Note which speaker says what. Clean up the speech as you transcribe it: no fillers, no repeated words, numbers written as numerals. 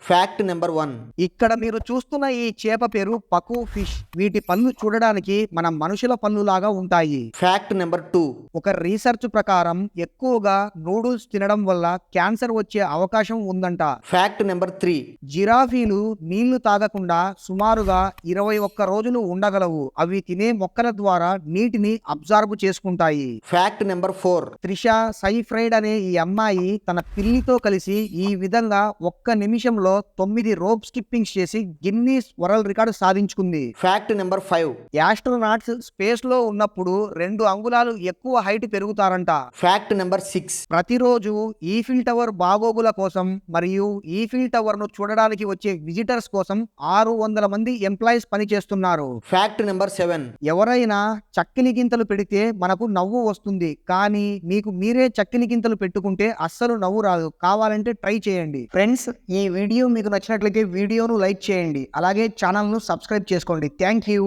Speaker 1: Fact number 1.
Speaker 2: ఇక్కడ మీరు చూస్తున్న ఈ చేప పేరు పకు ఫిష్. వీటి పళ్ళు చూడడానికి మన మనుషుల పళ్ళులాగా ఉంటాయి.
Speaker 1: Fact number 2.
Speaker 2: ఒక రీసెర్చ్ ప్రకారం ఎక్కువగా నూడిల్స్ తినడం వల్ల క్యాన్సర్ వచ్చే అవకాశం ఉందంట.
Speaker 1: Fact number 3.
Speaker 2: జిరాఫీలు నీళ్లు తాగకుండా సుమారుగా 21 రోజులు ఉండగలవు. అవి తినే మొక్కల ద్వారా నీటిని అబ్జార్బ్ చేసుకుంటాయి.
Speaker 1: Fact number 4.
Speaker 2: త్రిష సైఫ్రైడ్ అనే ఈ అమ్మాయి తన పిల్లితో కలిసి ఈ విధంగా 1 నిమిషంలో 9 రోప్ స్కిప్పింగ్స్ చేసి గిన్నీస్ వరల్డ్ రికార్డు సాధించుకుంది.
Speaker 1: Fact number 5.
Speaker 2: యాస్ట్రోనాట్స్ స్పేస్ లో ఉన్నప్పుడు 2 అంగుళాలు ఎక్కువ హైట్ పెరుగుతారంట.
Speaker 1: Fact number 6.
Speaker 2: ప్రతిరోజు ఈఫిల్ టవర్ బాగోగుల కోసం మరియు ఈఫిల్ టవర్ ను చూడడానికి వచ్చే విజిటర్స్ కోసం 600 మంది ఎంప్లాయీస్ పనిచేస్తున్నారు.
Speaker 1: Fact number 7.
Speaker 2: ఎవరైనా చక్కిలి గింతలు పెడితే మనకు నవ్వు వస్తుంది, కానీ మీకు మీరే చక్కిలి గింతలు పెట్టుకుంటే అస్సలు నవ్వు రాదు. కావాలంటే ట్రై చేయండి. ఫ్రెండ్స్, ఈ వీడియో మీకు నచ్చినట్లయితే వీడియోను లైక్ చేయండి, అలాగే ఛానల్ను సబ్స్క్రైబ్ చేసుకోండి. Thank you.